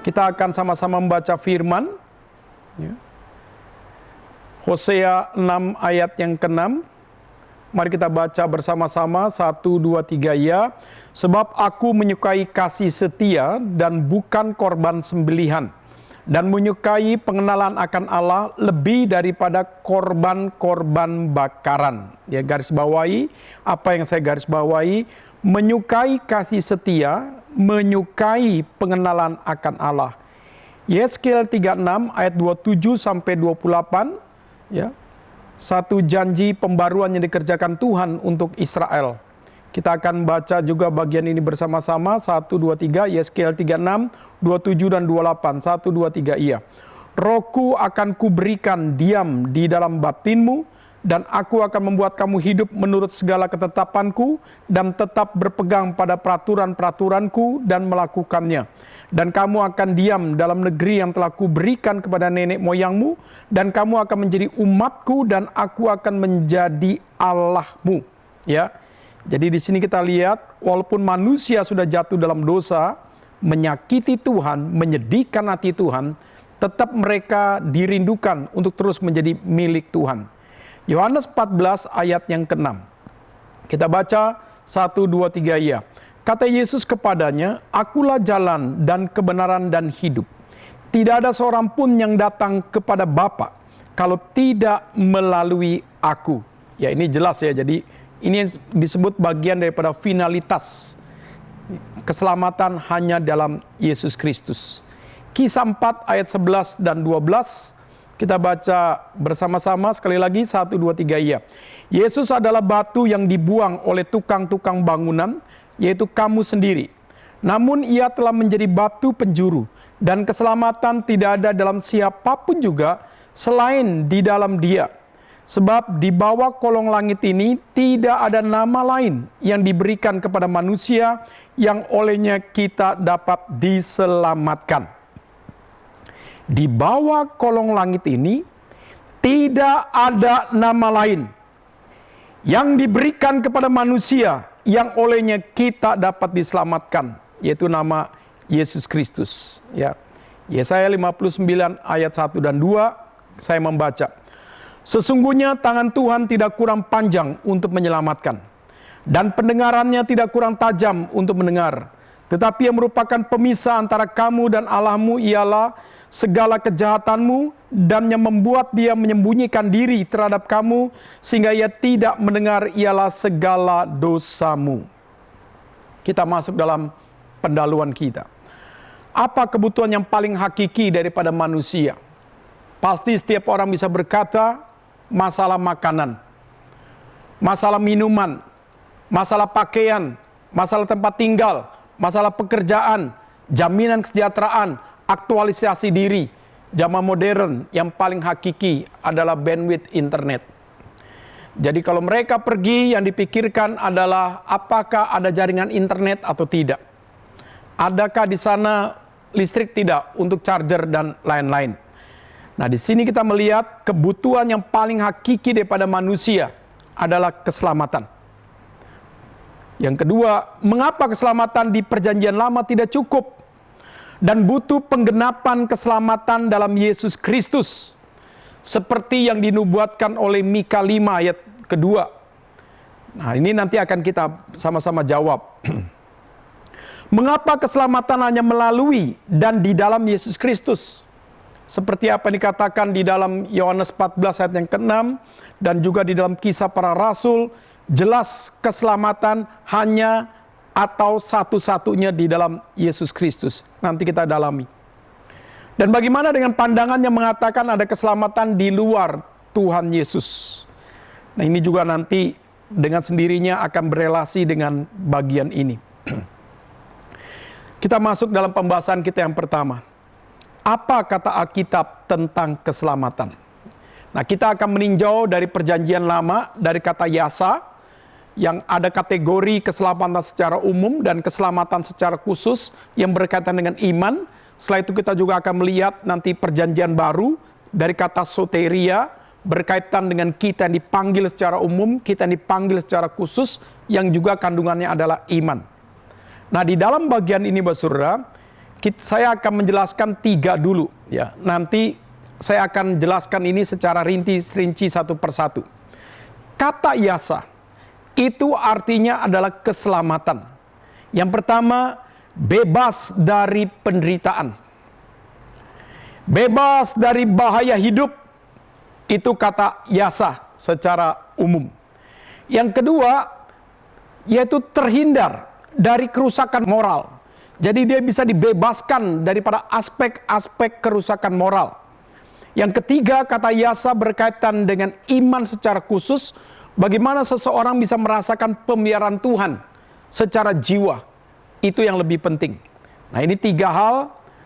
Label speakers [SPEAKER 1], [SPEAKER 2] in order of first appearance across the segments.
[SPEAKER 1] Kita akan sama-sama membaca firman. Ya. Hosea 6 ayat yang ke-6. Mari kita baca bersama-sama, 1, 2, 3 ya. Sebab aku menyukai kasih setia dan bukan korban sembelihan, dan menyukai pengenalan akan Allah lebih daripada korban-korban bakaran. Ya, garis bawahi, apa yang saya garis bawahi, menyukai kasih setia, menyukai pengenalan akan Allah. Yeskel 36 ayat 27 sampai 28, ya. Satu janji pembaruan yang dikerjakan Tuhan untuk Israel. Kita akan baca juga bagian ini bersama-sama, 1, 2, 3, Yeskel 36, 27 dan 28, 1, 2, 3, iya. Rohku akan kuberikan diam di dalam batinmu, dan aku akan membuat kamu hidup menurut segala ketetapanku, dan tetap berpegang pada peraturan-peraturanku dan melakukannya. Dan kamu akan diam dalam negeri yang telah kuberikan kepada nenek moyangmu, dan kamu akan menjadi umatku, dan aku akan menjadi Allahmu. Ya, jadi di sini kita lihat, walaupun manusia sudah jatuh dalam dosa, menyakiti Tuhan, menyedihkan hati Tuhan, tetap mereka dirindukan untuk terus menjadi milik Tuhan. Yohanes 14 ayat yang ke-6. Kita baca 1, 2, 3 ya. Kata Yesus kepadanya, akulah jalan dan kebenaran dan hidup. Tidak ada seorang pun yang datang kepada Bapa kalau tidak melalui aku. Ya, ini jelas ya, jadi ini disebut bagian daripada finalitas. Keselamatan hanya dalam Yesus Kristus. Kisah 4 ayat 11 dan 12. Kita baca bersama-sama sekali lagi, 1, 2, 3 iya. Yesus adalah batu yang dibuang oleh tukang-tukang bangunan, yaitu kamu sendiri. Namun ia telah menjadi batu penjuru, dan keselamatan tidak ada dalam siapapun juga selain di dalam Dia. Sebab di bawah kolong langit ini tidak ada nama lain yang diberikan kepada manusia yang olehnya kita dapat diselamatkan. Di bawah kolong langit ini tidak ada nama lain yang diberikan kepada manusia yang olehnya kita dapat diselamatkan, yaitu nama Yesus Kristus. Ya. Yesaya 59 ayat 1 dan 2, saya membaca. Sesungguhnya tangan Tuhan tidak kurang panjang untuk menyelamatkan, dan pendengarannya tidak kurang tajam untuk mendengar. Tetapi yang merupakan pemisah antara kamu dan Allahmu ialah segala kejahatanmu, dan yang membuat dia menyembunyikan diri terhadap kamu sehingga ia tidak mendengar ialah segala dosamu. Kita masuk dalam pendahuluan kita. Apa kebutuhan yang paling hakiki daripada manusia? Pasti setiap orang bisa berkata, masalah makanan, masalah minuman, masalah pakaian, masalah tempat tinggal, masalah pekerjaan, jaminan kesejahteraan, aktualisasi diri. Zaman modern yang paling hakiki adalah bandwidth internet. Jadi kalau mereka pergi, yang dipikirkan adalah apakah ada jaringan internet atau tidak. Adakah di sana listrik tidak untuk charger dan lain-lain. Nah, di sini kita melihat kebutuhan yang paling hakiki daripada manusia adalah keselamatan. Yang kedua, mengapa keselamatan di Perjanjian Lama tidak cukup? Dan butuh penggenapan keselamatan dalam Yesus Kristus. Seperti yang dinubuatkan oleh Mika 5 ayat kedua. Nah, ini nanti akan kita sama-sama jawab. Mengapa keselamatan hanya melalui dan di dalam Yesus Kristus? Seperti apa yang dikatakan di dalam Yohanes 14 ayat yang ke-6, dan juga di dalam Kisah Para Rasul, jelas keselamatan hanya atau satu-satunya di dalam Yesus Kristus. Nanti kita dalami. Dan bagaimana dengan pandangan yang mengatakan ada keselamatan di luar Tuhan Yesus? Nah, ini juga nanti dengan sendirinya akan berelasi dengan bagian ini. Kita masuk dalam pembahasan kita yang pertama. Apa kata Alkitab tentang keselamatan? Nah, kita akan meninjau dari Perjanjian Lama, dari kata yasa, yang ada kategori keselamatan secara umum dan keselamatan secara khusus yang berkaitan dengan iman. Setelah itu kita juga akan melihat nanti Perjanjian Baru dari kata soteria, berkaitan dengan kita yang dipanggil secara umum, kita yang dipanggil secara khusus, yang juga kandungannya adalah iman. Nah, di dalam bagian ini, Bapak Saudara, saya akan menjelaskan 3 dulu ya. Nanti saya akan jelaskan ini secara rinci satu persatu. Kata yasa itu artinya adalah keselamatan. Yang pertama, bebas dari penderitaan. Bebas dari bahaya hidup. Itu kata yasa secara umum. Yang kedua, yaitu terhindar dari kerusakan moral. Jadi dia bisa dibebaskan daripada aspek-aspek kerusakan moral. Yang ketiga, kata yasa berkaitan dengan iman secara khusus. Bagaimana seseorang bisa merasakan pemeliharaan Tuhan secara jiwa. Itu yang lebih penting. Nah, ini 3 hal.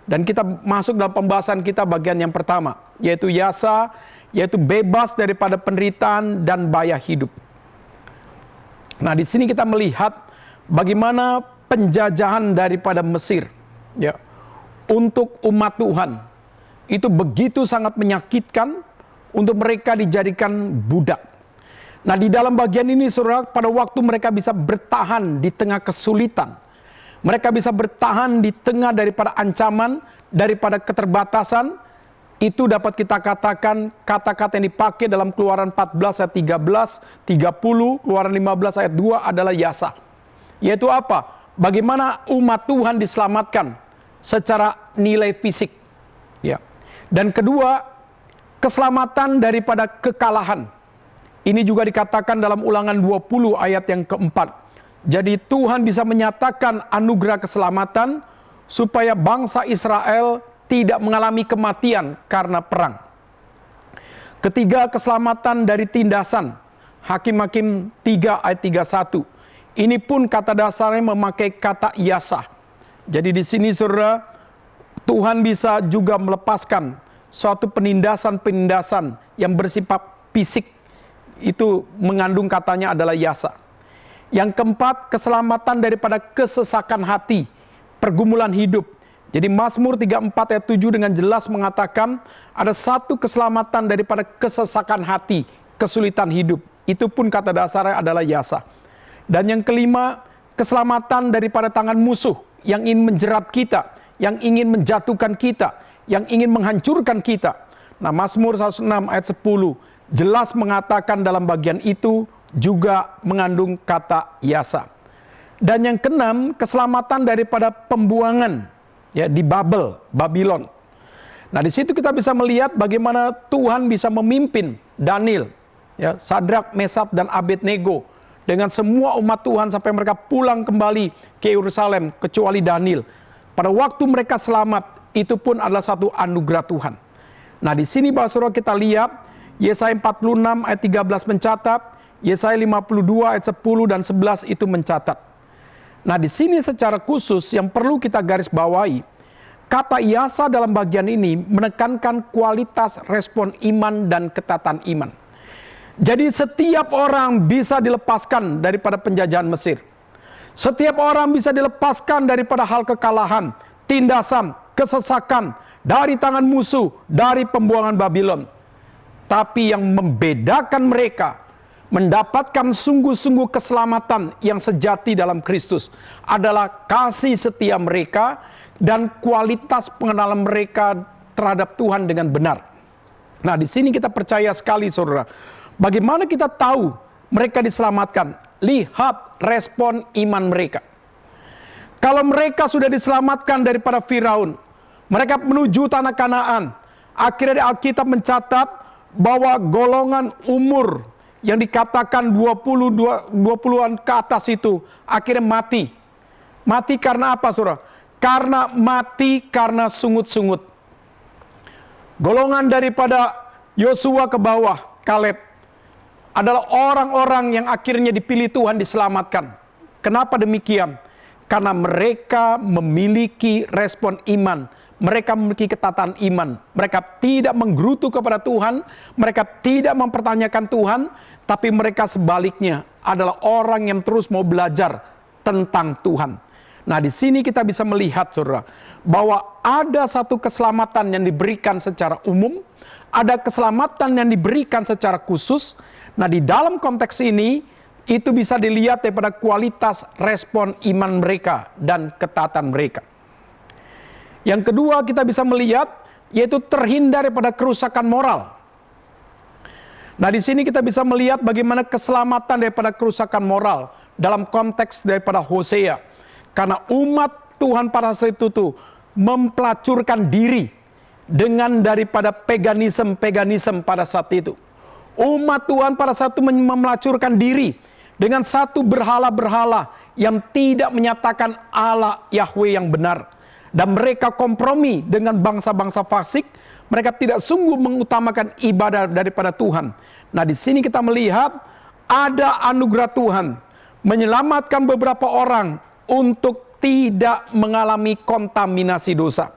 [SPEAKER 1] Dan kita masuk dalam pembahasan kita bagian yang pertama. Yaitu yasa, yaitu bebas daripada penderitaan dan bahaya hidup. Nah, di sini kita melihat bagaimana penjajahan daripada Mesir ya untuk umat Tuhan itu begitu sangat menyakitkan untuk mereka dijadikan budak. Nah, di dalam bagian ini saudara, pada waktu mereka bisa bertahan di tengah kesulitan, mereka bisa bertahan di tengah daripada ancaman, daripada keterbatasan, itu dapat kita katakan kata-kata yang dipakai dalam Keluaran 14 ayat 13, 30, Keluaran 15 ayat 2 adalah yasa. Yaitu apa? Bagaimana umat Tuhan diselamatkan secara nilai fisik. Ya. Dan kedua, keselamatan daripada kekalahan. Ini juga dikatakan dalam Ulangan 20 ayat yang keempat. Jadi Tuhan bisa menyatakan anugerah keselamatan supaya bangsa Israel tidak mengalami kematian karena perang. Ketiga, keselamatan dari tindasan. Hakim-Hakim 3 ayat 31. Ini pun kata dasarnya memakai kata yasa. Jadi di sini saudara, Tuhan bisa juga melepaskan suatu penindasan-penindasan yang bersifat fisik. Itu mengandung katanya adalah yasa. Yang keempat, keselamatan daripada kesesakan hati, pergumulan hidup. Jadi Mazmur 34 ayat 7 dengan jelas mengatakan ada satu keselamatan daripada kesesakan hati, kesulitan hidup. Itu pun kata dasarnya adalah yasa. Dan yang kelima, keselamatan daripada tangan musuh yang ingin menjerat kita, yang ingin menjatuhkan kita, yang ingin menghancurkan kita. Nah, Mazmur 106 ayat 10 jelas mengatakan dalam bagian itu juga mengandung kata yasa. Dan yang keenam, keselamatan daripada pembuangan ya di Babylon. Nah, di situ kita bisa melihat bagaimana Tuhan bisa memimpin Daniel, ya, Sadrak, Mesak dan Abednego dengan semua umat Tuhan sampai mereka pulang kembali ke Yerusalem kecuali Daniel. Pada waktu mereka selamat, itu pun adalah satu anugerah Tuhan. Nah, di sini Bapak Saudara kita lihat Yesaya 46 ayat 13 mencatat, Yesaya 52 ayat 10 dan 11 itu mencatat. Nah, di sini secara khusus yang perlu kita garis bawahi, kata yasa dalam bagian ini menekankan kualitas respon iman dan ketatan iman. Jadi setiap orang bisa dilepaskan daripada penjajahan Mesir. Setiap orang bisa dilepaskan daripada hal kekalahan, tindasan, kesesakan, dari tangan musuh, dari pembuangan Babylon. Tapi yang membedakan mereka mendapatkan sungguh-sungguh keselamatan yang sejati dalam Kristus adalah kasih setia mereka dan kualitas pengenalan mereka terhadap Tuhan dengan benar. Nah, di sini kita percaya sekali saudara, bagaimana kita tahu mereka diselamatkan? Lihat respon iman mereka. Kalau mereka sudah diselamatkan daripada Firaun, mereka menuju tanah Kanaan. Akhirnya Alkitab mencatat bahwa golongan umur yang dikatakan 20-an ke atas itu akhirnya mati. Mati karena apa, saudara? Karena mati karena sungut-sungut. Golongan daripada Yosua ke bawah, Kaleb, adalah orang-orang yang akhirnya dipilih Tuhan diselamatkan. Kenapa demikian? Karena mereka memiliki respon iman. Mereka memiliki ketatan iman. Mereka tidak menggerutu kepada Tuhan. Mereka tidak mempertanyakan Tuhan. Tapi mereka sebaliknya adalah orang yang terus mau belajar tentang Tuhan. Nah, di sini kita bisa melihat, saudara, bahwa ada satu keselamatan yang diberikan secara umum. Ada keselamatan yang diberikan secara khusus. Nah, di dalam konteks ini, itu bisa dilihat daripada kualitas respon iman mereka dan ketaatan mereka. Yang kedua kita bisa melihat, yaitu terhindar daripada kerusakan moral. Nah, di sini kita bisa melihat bagaimana keselamatan daripada kerusakan moral dalam konteks daripada Hosea. Karena umat Tuhan pada saat itu tuh mempelacurkan diri dengan daripada paganisme pada saat itu. Umat Tuhan pada saat itu melacurkan diri dengan satu berhala-berhala yang tidak menyatakan Allah Yahweh yang benar. Dan mereka kompromi dengan bangsa-bangsa fasik. Mereka tidak sungguh mengutamakan ibadah daripada Tuhan. Nah, di sini kita melihat ada anugerah Tuhan menyelamatkan beberapa orang untuk tidak mengalami kontaminasi dosa.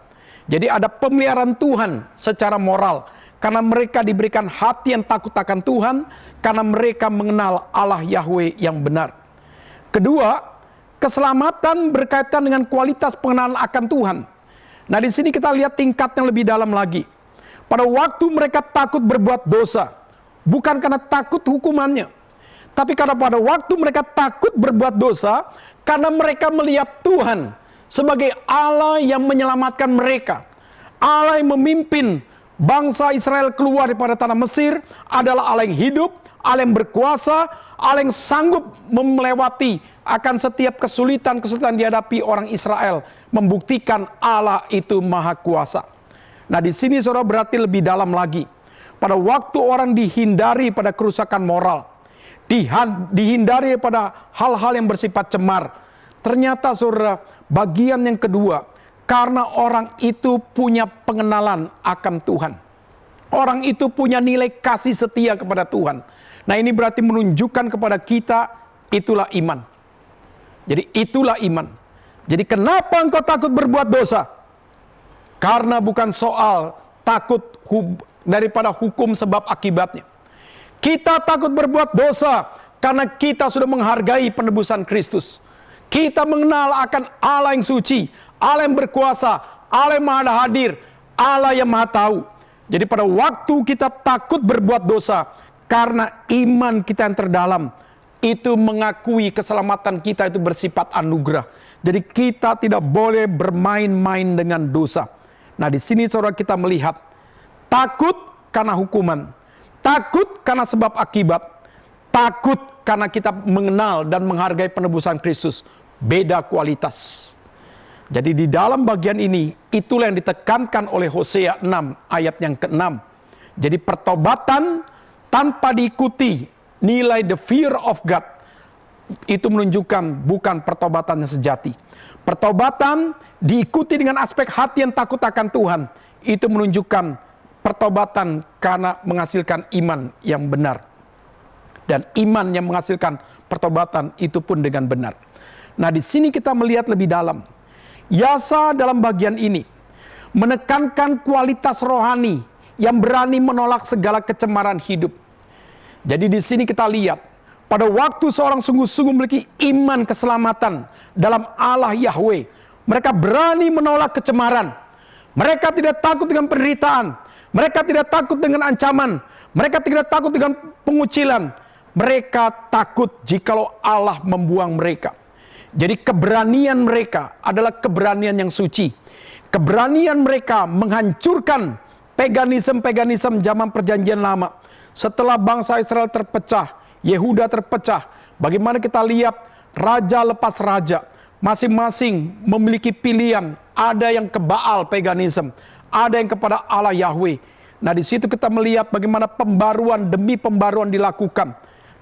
[SPEAKER 1] Jadi ada pemeliharaan Tuhan secara moral. Karena mereka diberikan hati yang takut akan Tuhan. Karena mereka mengenal Allah Yahweh yang benar. Kedua, keselamatan berkaitan dengan kualitas pengenalan akan Tuhan. Nah, di sini kita lihat tingkat yang lebih dalam lagi. Pada waktu mereka takut berbuat dosa, bukan karena takut hukumannya, tapi karena pada waktu mereka takut berbuat dosa, karena mereka melihat Tuhan sebagai Allah yang menyelamatkan mereka. Allah yang memimpin bangsa Israel keluar daripada tanah Mesir adalah Allah yang hidup, Allah yang berkuasa, Allah yang sanggup melewati akan setiap kesulitan-kesulitan dihadapi orang Israel, membuktikan Allah itu maha kuasa. Nah, di sini saudara berarti lebih dalam lagi. Pada waktu orang dihindari pada kerusakan moral, dihindari pada hal-hal yang bersifat cemar, ternyata saudara bagian yang kedua, karena orang itu punya pengenalan akan Tuhan. Orang itu punya nilai kasih setia kepada Tuhan. Nah, ini berarti menunjukkan kepada kita itulah iman. Jadi itulah iman. Jadi kenapa engkau takut berbuat dosa? Karena bukan soal takut daripada hukum sebab akibatnya. Kita takut berbuat dosa karena kita sudah menghargai penebusan Kristus. Kita mengenal akan Allah yang suci, Allah yang berkuasa, Allah yang maha hadir, Allah yang maha tahu. Jadi pada waktu kita takut berbuat dosa, karena iman kita yang terdalam, itu mengakui keselamatan kita itu bersifat anugerah. Jadi kita tidak boleh bermain-main dengan dosa. Nah, di sini saudara kita melihat takut karena hukuman, takut karena sebab akibat, takut karena kita mengenal dan menghargai penebusan Kristus. Beda kualitas. Jadi di dalam bagian ini, itulah yang ditekankan oleh Hosea 6 ayat yang ke-6. Jadi pertobatan tanpa diikuti nilai the fear of God, itu menunjukkan bukan pertobatan yang sejati. Pertobatan diikuti dengan aspek hati yang takut akan Tuhan, itu menunjukkan pertobatan karena menghasilkan iman yang benar. Dan iman yang menghasilkan pertobatan itu pun dengan benar. Nah, di sini kita melihat lebih dalam. Yasa dalam bagian ini menekankan kualitas rohani yang berani menolak segala kecemaran hidup. Jadi di sini kita lihat, pada waktu seorang sungguh-sungguh memiliki iman keselamatan dalam Allah Yahweh, mereka berani menolak kecemaran. Mereka tidak takut dengan penderitaan. Mereka tidak takut dengan ancaman. Mereka tidak takut dengan pengucilan. Mereka takut jikalau Allah membuang mereka. Jadi keberanian mereka adalah keberanian yang suci. Keberanian mereka menghancurkan paganisme zaman perjanjian lama. Setelah bangsa Israel terpecah, Yehuda terpecah, bagaimana kita lihat raja lepas raja, masing-masing memiliki pilihan. Ada yang ke Baal paganisme, ada yang kepada Allah Yahweh. Nah, di situ kita melihat bagaimana pembaruan demi pembaruan dilakukan.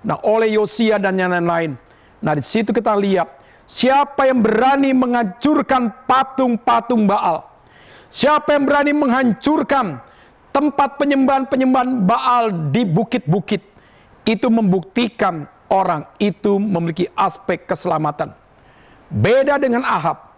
[SPEAKER 1] Nah, oleh Yosia dan yang lain-lain. Nah, di situ kita lihat siapa yang berani menghancurkan patung-patung Baal. Siapa yang berani menghancurkan tempat penyembahan-penyembahan Baal di bukit-bukit. Itu membuktikan orang itu memiliki aspek keselamatan. Beda dengan Ahab.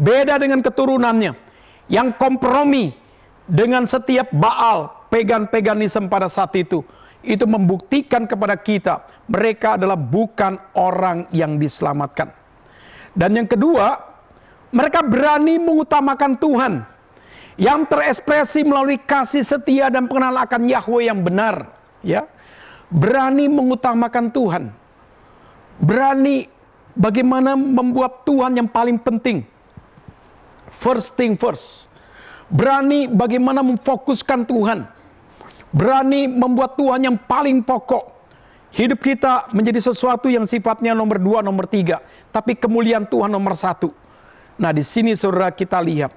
[SPEAKER 1] Beda dengan keturunannya. Yang kompromi dengan setiap Baal, paganisme pada saat itu. Itu membuktikan kepada kita, mereka adalah bukan orang yang diselamatkan. Dan yang kedua, mereka berani mengutamakan Tuhan, yang terekspresi melalui kasih setia dan pengenalan akan Yahweh yang benar. Ya, berani mengutamakan Tuhan, berani bagaimana membuat Tuhan yang paling penting. first thing first. Berani bagaimana memfokuskan Tuhan. Berani membuat Tuhan yang paling pokok. Hidup kita menjadi sesuatu yang sifatnya nomor 2, nomor 3. Tapi kemuliaan Tuhan nomor 1. Nah, di sini saudara kita lihat.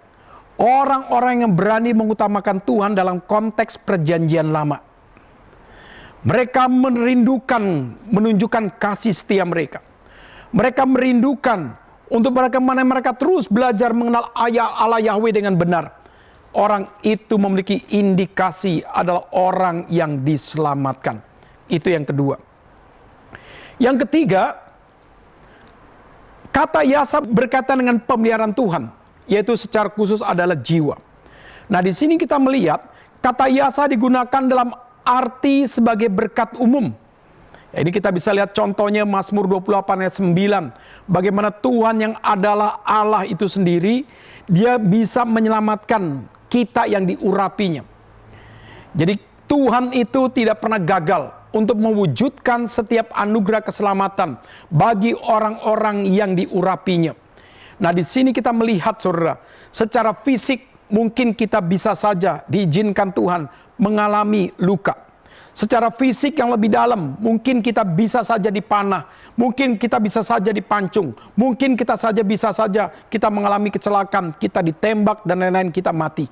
[SPEAKER 1] Orang-orang yang berani mengutamakan Tuhan dalam konteks perjanjian lama. Mereka merindukan, menunjukkan kasih setia mereka. Mereka merindukan untuk bagaimana mereka terus belajar mengenal Allah Yahweh dengan benar. Orang itu memiliki indikasi adalah orang yang diselamatkan. Itu yang kedua. Yang ketiga, kata yasa berkaitan dengan pemeliharaan Tuhan, yaitu secara khusus adalah jiwa. Nah, di sini kita melihat kata yasa digunakan dalam arti sebagai berkat umum. Ini kita bisa lihat contohnya Mazmur 28 ayat 9. Bagaimana Tuhan yang adalah Allah itu sendiri, dia bisa menyelamatkan kita yang diurapinya. Jadi Tuhan itu tidak pernah gagal untuk mewujudkan setiap anugerah keselamatan bagi orang-orang yang diurapinya. Nah, di sini kita melihat saudara, secara fisik mungkin kita bisa saja diizinkan Tuhan mengalami luka. Secara fisik yang lebih dalam, mungkin kita bisa saja dipanah, mungkin kita bisa saja dipancung, mungkin kita bisa saja kita mengalami kecelakaan, kita ditembak dan lain-lain, kita mati.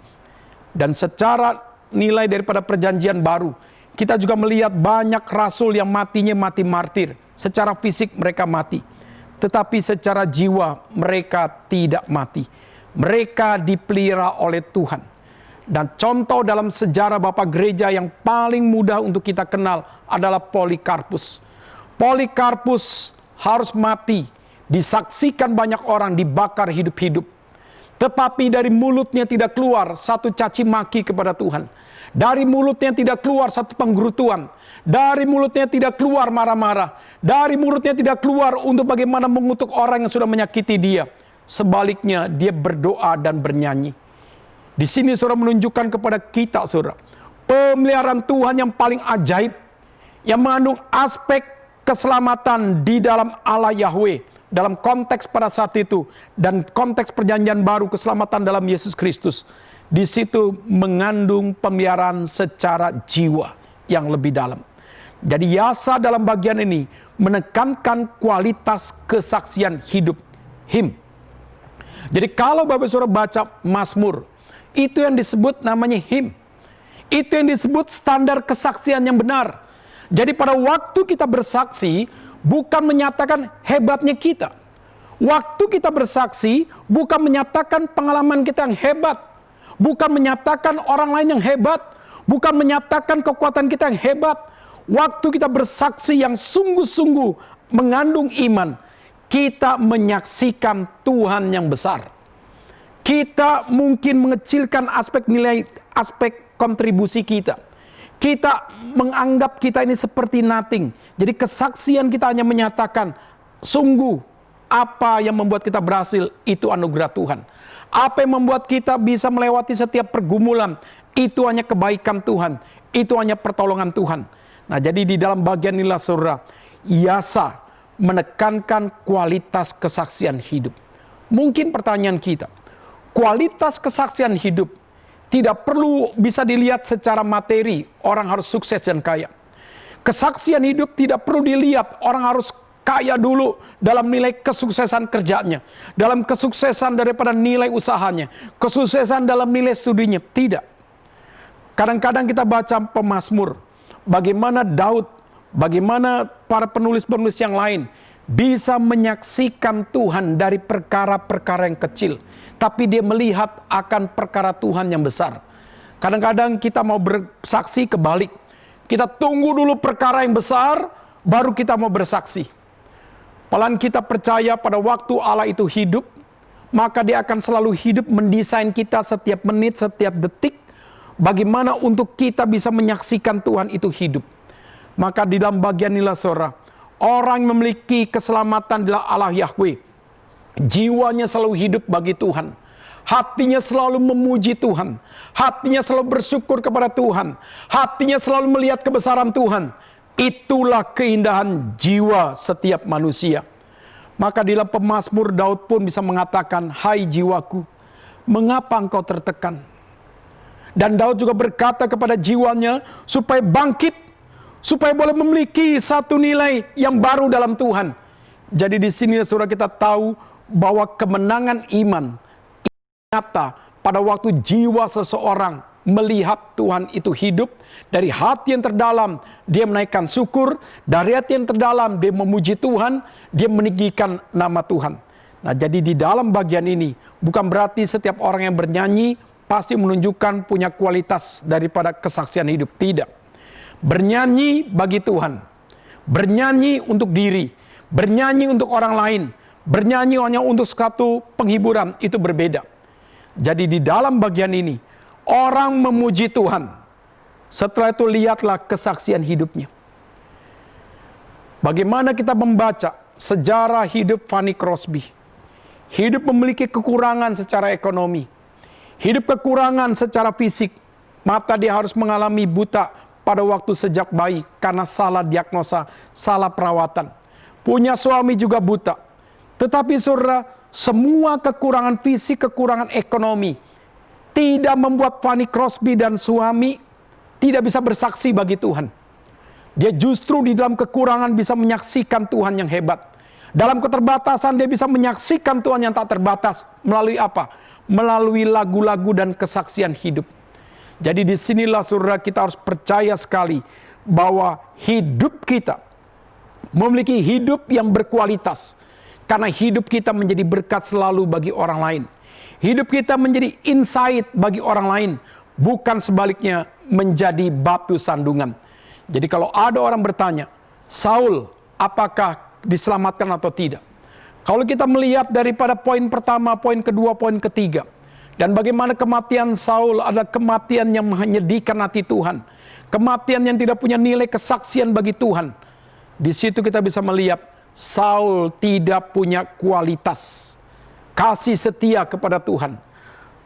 [SPEAKER 1] Dan secara nilai daripada perjanjian baru, kita juga melihat banyak rasul yang matinya mati martir. Secara fisik mereka mati. Tetapi secara jiwa mereka tidak mati. Mereka dipelihara oleh Tuhan. Dan contoh dalam sejarah Bapak Gereja yang paling mudah untuk kita kenal adalah Polikarpus. Polikarpus harus mati. Disaksikan banyak orang, dibakar hidup-hidup. Tetapi dari mulutnya tidak keluar satu caci maki kepada Tuhan. Dari mulutnya tidak keluar satu penggerutuan. Dari mulutnya tidak keluar marah-marah. Dari mulutnya tidak keluar untuk bagaimana mengutuk orang yang sudah menyakiti dia. Sebaliknya dia berdoa dan bernyanyi. Di sini saudara menunjukkan kepada kita saudara, pemeliharaan Tuhan yang paling ajaib, yang mengandung aspek keselamatan di dalam Allah Yahweh, dalam konteks pada saat itu, dan konteks perjanjian baru keselamatan dalam Yesus Kristus. Di situ mengandung pemeliharaan secara jiwa yang lebih dalam. Jadi yasa dalam bagian ini menekankan kualitas kesaksian hidup, him. Jadi kalau Bapak Saudara baca Mazmur, itu yang disebut namanya him. Itu yang disebut standar kesaksian yang benar. Jadi pada waktu kita bersaksi, bukan menyatakan hebatnya kita. Waktu kita bersaksi, bukan menyatakan pengalaman kita yang hebat. Bukan menyatakan orang lain yang hebat. Bukan menyatakan kekuatan kita yang hebat. Waktu kita bersaksi yang sungguh-sungguh mengandung iman, kita menyaksikan Tuhan yang besar. Kita mungkin mengecilkan aspek nilai, aspek kontribusi kita. Kita menganggap kita ini seperti nothing. Jadi kesaksian kita hanya menyatakan, sungguh apa yang membuat kita berhasil, itu anugerah Tuhan. Apa yang membuat kita bisa melewati setiap pergumulan, itu hanya kebaikan Tuhan. Itu hanya pertolongan Tuhan. Nah, jadi di dalam bagian inilah saudara, yasa menekankan kualitas kesaksian hidup. Mungkin pertanyaan kita, kualitas kesaksian hidup tidak perlu bisa dilihat secara materi, orang harus sukses dan kaya. Kesaksian hidup tidak perlu dilihat, orang harus kaya dulu dalam nilai kesuksesan kerjanya, dalam kesuksesan daripada nilai usahanya, kesuksesan dalam nilai studinya. Tidak. Kadang-kadang kita baca pemazmur, bagaimana Daud, bagaimana para penulis-penulis yang lain bisa menyaksikan Tuhan dari perkara-perkara yang kecil, tapi dia melihat akan perkara Tuhan yang besar. Kadang-kadang kita mau bersaksi kebalik. Kita tunggu dulu perkara yang besar, baru kita mau bersaksi. Pelan kita percaya pada waktu Allah itu hidup, maka dia akan selalu hidup mendesain kita setiap menit, setiap detik, bagaimana untuk kita bisa menyaksikan Tuhan itu hidup. Maka di dalam bagian inilah saudara, orang yang memiliki keselamatan adalah Allah Yahweh. Jiwanya selalu hidup bagi Tuhan. Hatinya selalu memuji Tuhan. Hatinya selalu bersyukur kepada Tuhan. Hatinya selalu melihat kebesaran Tuhan. Itulah keindahan jiwa setiap manusia. Maka di dalam pemazmur Daud pun bisa mengatakan, hai jiwaku, mengapa engkau tertekan? Dan Daud juga berkata kepada jiwanya supaya bangkit, supaya boleh memiliki satu nilai yang baru dalam Tuhan. Jadi di sini saudara kita tahu bahwa kemenangan iman nyata pada waktu jiwa seseorang melihat Tuhan itu hidup. Dari hati yang terdalam dia menaikkan syukur, dari hati yang terdalam dia memuji Tuhan, dia meninggikan nama Tuhan. Nah, jadi di dalam bagian ini bukan berarti setiap orang yang bernyanyi pasti menunjukkan punya kualitas daripada kesaksian hidup. Tidak. Bernyanyi bagi Tuhan, bernyanyi untuk diri, bernyanyi untuk orang lain, bernyanyi hanya untuk satu penghiburan, itu berbeda. Jadi di dalam bagian ini orang memuji Tuhan, setelah itu lihatlah kesaksian hidupnya. Bagaimana kita membaca sejarah hidup Fanny Crosby. Hidup memiliki kekurangan secara ekonomi, hidup kekurangan secara fisik. Mata dia harus mengalami buta pada waktu sejak bayi karena salah diagnosa, salah perawatan. Punya suami juga buta. Tetapi saudara, semua kekurangan fisik, kekurangan ekonomi tidak membuat Fanny Crosby dan suami tidak bisa bersaksi bagi Tuhan. Dia justru di dalam kekurangan bisa menyaksikan Tuhan yang hebat. Dalam keterbatasan dia bisa menyaksikan Tuhan yang tak terbatas. Melalui apa? Melalui lagu-lagu dan kesaksian hidup. Jadi disinilah saudara kita harus percaya sekali bahwa hidup kita memiliki hidup yang berkualitas. Karena hidup kita menjadi berkat selalu bagi orang lain. Hidup kita menjadi insight bagi orang lain. Bukan sebaliknya menjadi batu sandungan. Jadi kalau ada orang bertanya, Saul apakah diselamatkan atau tidak? Kalau kita melihat daripada poin pertama, poin kedua, poin ketiga, dan bagaimana kematian Saul adalah kematian yang menyedihkan hati Tuhan, kematian yang tidak punya nilai kesaksian bagi Tuhan. Di situ kita bisa melihat Saul tidak punya kualitas kasih setia kepada Tuhan.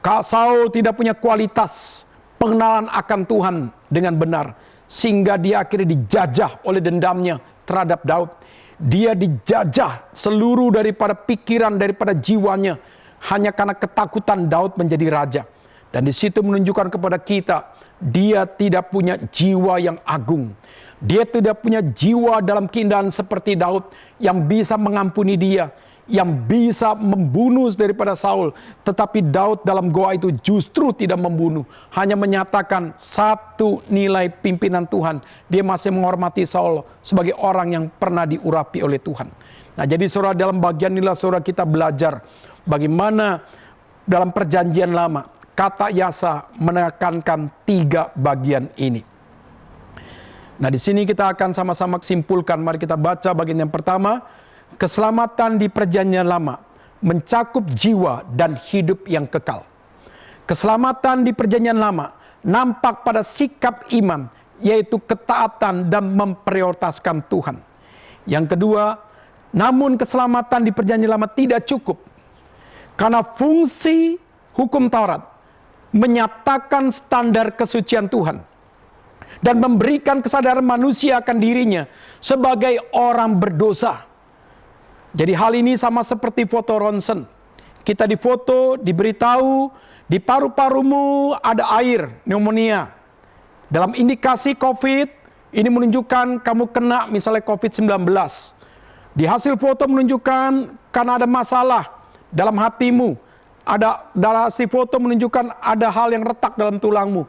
[SPEAKER 1] Saul tidak punya kualitas pengenalan akan Tuhan dengan benar, sehingga dia akhirnya dijajah oleh dendamnya terhadap Daud. Dia dijajah seluruh daripada pikiran, daripada jiwanya, hanya karena ketakutan Daud menjadi raja. Dan di situ menunjukkan kepada kita, dia tidak punya jiwa yang agung. Dia tidak punya jiwa dalam keindahan seperti Daud yang bisa mengampuni dia, yang bisa membunuh daripada Saul. Tetapi Daud dalam goa itu justru tidak membunuh, hanya menyatakan satu nilai pimpinan Tuhan. Dia masih menghormati Saul sebagai orang yang pernah diurapi oleh Tuhan. Nah, jadi saudara, dalam bagian inilah saudara kita belajar bagaimana dalam perjanjian lama kata Yasa menekankan 3 bagian ini. Nah, di sini kita akan sama-sama simpulkan. Mari kita baca bagian yang pertama. Keselamatan di perjanjian lama mencakup jiwa dan hidup yang kekal. Keselamatan di perjanjian lama nampak pada sikap iman, yaitu ketaatan dan memprioritaskan Tuhan. Yang kedua, namun keselamatan di perjanjian lama tidak cukup. Karena fungsi hukum Taurat menyatakan standar kesucian Tuhan dan memberikan kesadaran manusia akan dirinya sebagai orang berdosa. Jadi hal ini sama seperti foto ronsen. Kita difoto, diberitahu, di paru-parumu ada air, pneumonia. Dalam indikasi COVID, ini menunjukkan kamu kena misalnya COVID-19. Di hasil foto menunjukkan karena ada masalah dalam hatimu. Dari hasil foto menunjukkan ada hal yang retak dalam tulangmu.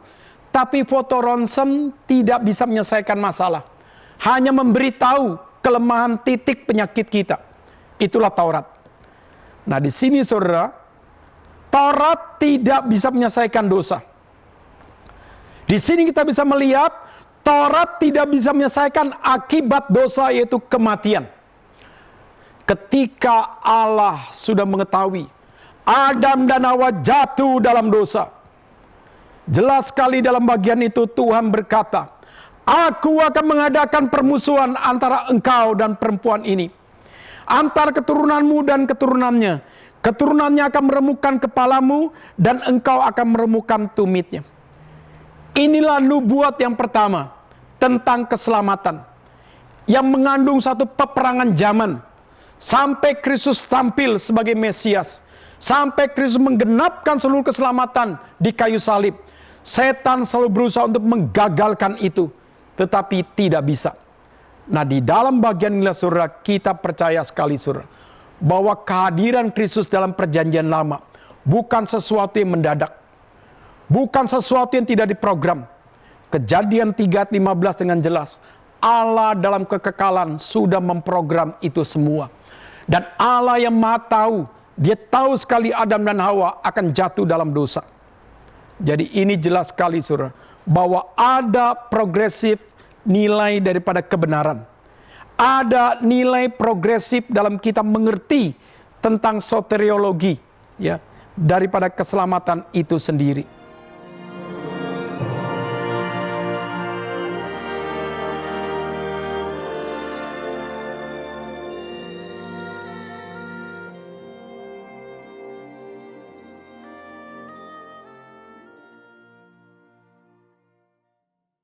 [SPEAKER 1] Tapi foto ronsen tidak bisa menyelesaikan masalah. Hanya memberitahu kelemahan titik penyakit kita. Itulah Taurat. Nah, di sini saudara, Taurat tidak bisa menyelesaikan dosa. Di sini kita bisa melihat Taurat tidak bisa menyelesaikan akibat dosa, yaitu kematian. Ketika Allah sudah mengetahui Adam dan Hawa jatuh dalam dosa, jelas sekali dalam bagian itu Tuhan berkata, Aku akan mengadakan permusuhan antara engkau dan perempuan ini, antar keturunanmu dan keturunannya. Keturunannya akan meremukkan kepalamu dan engkau akan meremukkan tumitnya. Inilah nubuat yang pertama tentang keselamatan, yang mengandung satu peperangan zaman sampai Kristus tampil sebagai Mesias, Sampai Kristus menggenapkan seluruh keselamatan di kayu salib. Setan selalu berusaha untuk menggagalkan itu, tetapi tidak bisa. Nah, di dalam bagian inilah saudara, kita percaya sekali saudara, bahwa kehadiran Kristus dalam perjanjian lama bukan sesuatu yang mendadak, bukan sesuatu yang tidak diprogram. Kejadian 3:15 dengan jelas, Allah dalam kekekalan sudah memprogram itu semua. Dan Allah yang Maha Tahu, Dia tahu sekali Adam dan Hawa akan jatuh dalam dosa. Jadi ini jelas sekali saudara, bahwa ada progresif nilai daripada kebenaran. Ada nilai progresif dalam kita mengerti tentang soteriologi, ya, daripada keselamatan itu sendiri.